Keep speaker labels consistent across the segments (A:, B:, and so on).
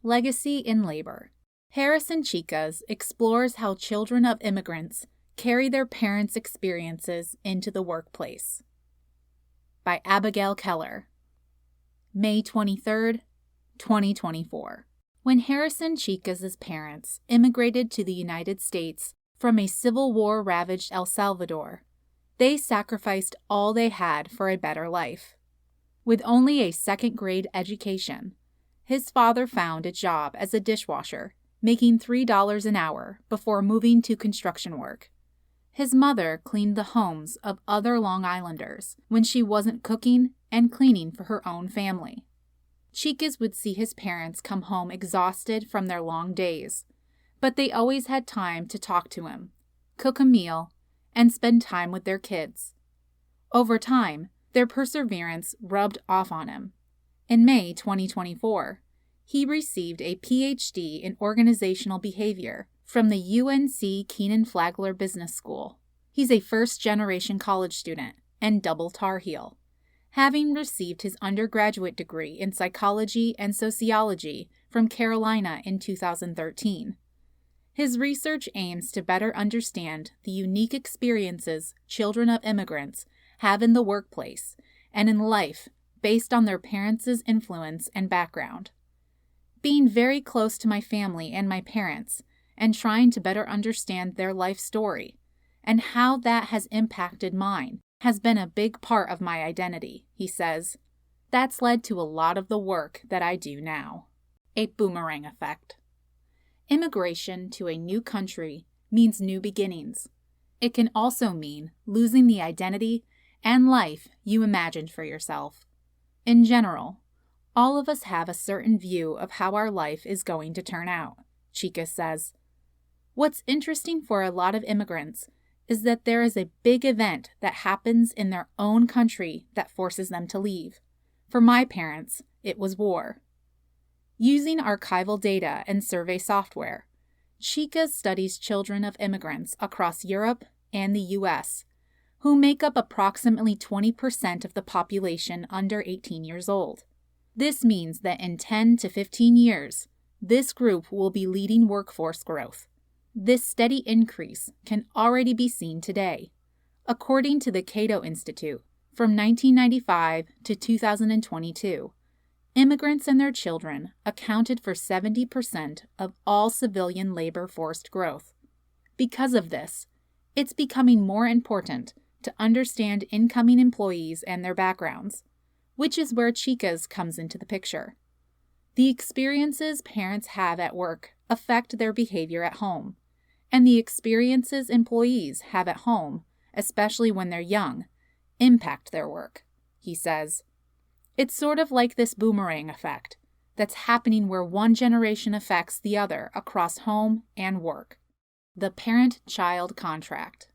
A: Legacy in Labor. Herrison Chicas explores how children of immigrants carry their parents' experiences into the workplace. By Abigail Keller. May 23, 2024. When Herrison Chicas' parents immigrated to the United States from a Civil War-ravaged El Salvador, they sacrificed all they had for a better life. With only a second-grade education, his father found a job as a dishwasher, making $3 an hour before moving to construction work. His mother cleaned the homes of other Long Islanders when she wasn't cooking and cleaning for her own family. Chicas would see his parents come home exhausted from their long days, but they always had time to talk to him, cook a meal, and spend time with their kids. Over time, their perseverance rubbed off on him. In May 2024, he received a PhD in organizational behavior from the UNC Kenan-Flagler Business School. He's a first-generation college student and double Tar Heel, having received his undergraduate degree in psychology and sociology from Carolina in 2013. His research aims to better understand the unique experiences children of immigrants have in the workplace and in life based on their parents' influence and background. Being very close to my family and my parents, and trying to better understand their life story, and how that has impacted mine, has been a big part of my identity, he says. That's led to a lot of the work that I do now. A boomerang effect. Immigration to a new country means new beginnings. It can also mean losing the identity and life you imagined for yourself. In general, all of us have a certain view of how our life is going to turn out, Chicas says. What's interesting for a lot of immigrants is that there is a big event that happens in their own country that forces them to leave. For my parents, it was war. Using archival data and survey software, Chicas studies children of immigrants across Europe and the U.S., who make up approximately 20% of the population under 18 years old. This means that in 10 to 15 years, this group will be leading workforce growth. This steady increase can already be seen today. According to the Cato Institute, from 1995 to 2022, immigrants and their children accounted for 70% of all civilian labor force growth. Because of this, it's becoming more important to understand incoming employees and their backgrounds, which is where Chicas comes into the picture. The experiences parents have at work affect their behavior at home, and the experiences employees have at home, especially when they're young, impact their work, he says. It's sort of like this boomerang effect that's happening where one generation affects the other across home and work. The parent-child contract.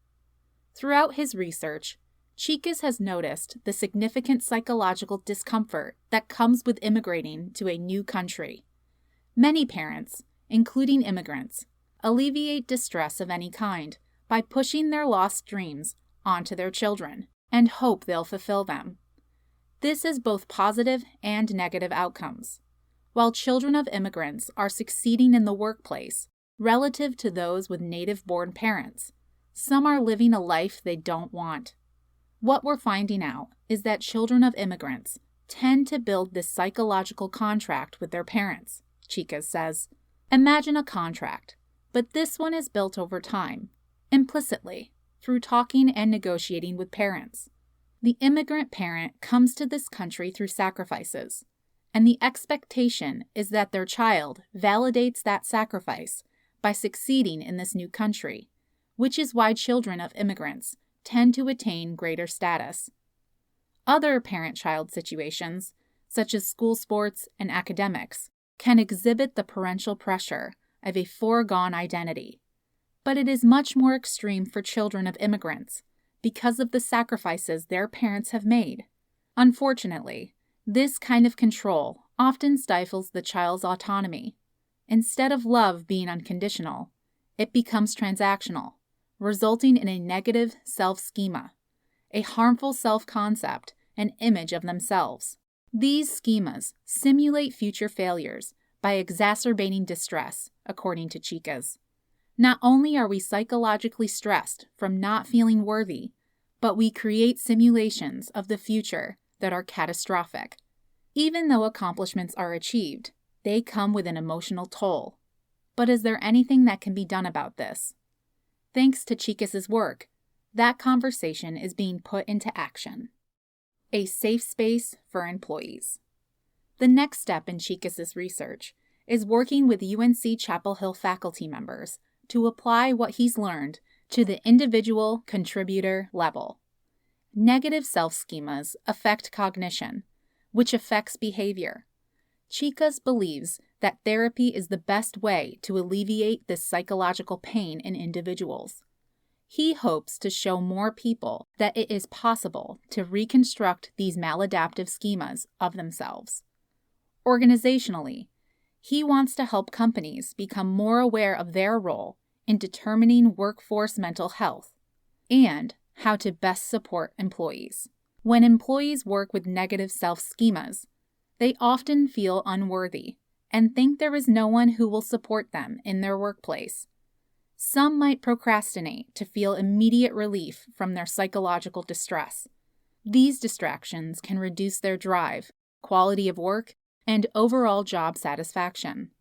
A: Throughout his research, Chicas has noticed the significant psychological discomfort that comes with immigrating to a new country. Many parents, including immigrants, alleviate distress of any kind by pushing their lost dreams onto their children and hope they'll fulfill them. This has both positive and negative outcomes. While children of immigrants are succeeding in the workplace relative to those with native-born parents, some are living a life they don't want. What we're finding out is that children of immigrants tend to build this psychological contract with their parents, Chicas says. Imagine a contract, but this one is built over time, implicitly, through talking and negotiating with parents. The immigrant parent comes to this country through sacrifices, and the expectation is that their child validates that sacrifice by succeeding in this new country, which is why children of immigrants tend to attain greater status. Other parent-child situations, such as school sports and academics, can exhibit the parental pressure of a foregone identity. But it is much more extreme for children of immigrants because of the sacrifices their parents have made. Unfortunately, this kind of control often stifles the child's autonomy. Instead of love being unconditional, it becomes transactional, resulting in a negative self-schema, a harmful self-concept and image of themselves. These schemas simulate future failures by exacerbating distress, according to Chicas. Not only are we psychologically stressed from not feeling worthy, but we create simulations of the future that are catastrophic. Even though accomplishments are achieved, they come with an emotional toll. But is there anything that can be done about this? Thanks to Chicas' work, that conversation is being put into action. A safe space for employees. The next step in Chicas' research is working with UNC Chapel Hill faculty members to apply what he's learned to the individual contributor level. Negative self-schemas affect cognition, which affects behavior. Chicas believes that therapy is the best way to alleviate this psychological pain in individuals. He hopes to show more people that it is possible to reconstruct these maladaptive schemas of themselves. Organizationally, he wants to help companies become more aware of their role in determining workforce mental health and how to best support employees. When employees work with negative self-schemas, they often feel unworthy and think there is no one who will support them in their workplace. Some might procrastinate to feel immediate relief from their psychological distress. These distractions can reduce their drive, quality of work, and overall job satisfaction.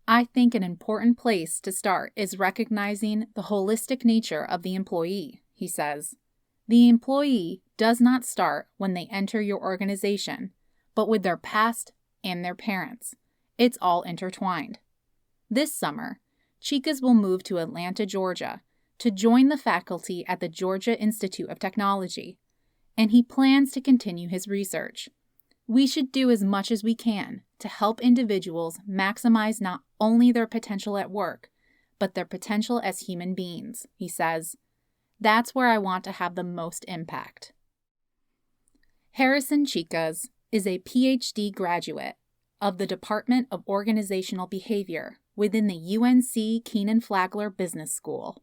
A: I think an important place to start is recognizing the holistic nature of the employee, he says. The employee does not start when they enter your organization, but with their past and their parents. It's all intertwined. This summer, Chicas will move to Atlanta, Georgia, to join the faculty at the Georgia Institute of Technology, and he plans to continue his research. We should do as much as we can to help individuals maximize not only their potential at work, but their potential as human beings, he says. That's where I want to have the most impact. Herrison Chicas is a PhD graduate of the Department of Organizational Behavior within the UNC Keenan Flagler Business School.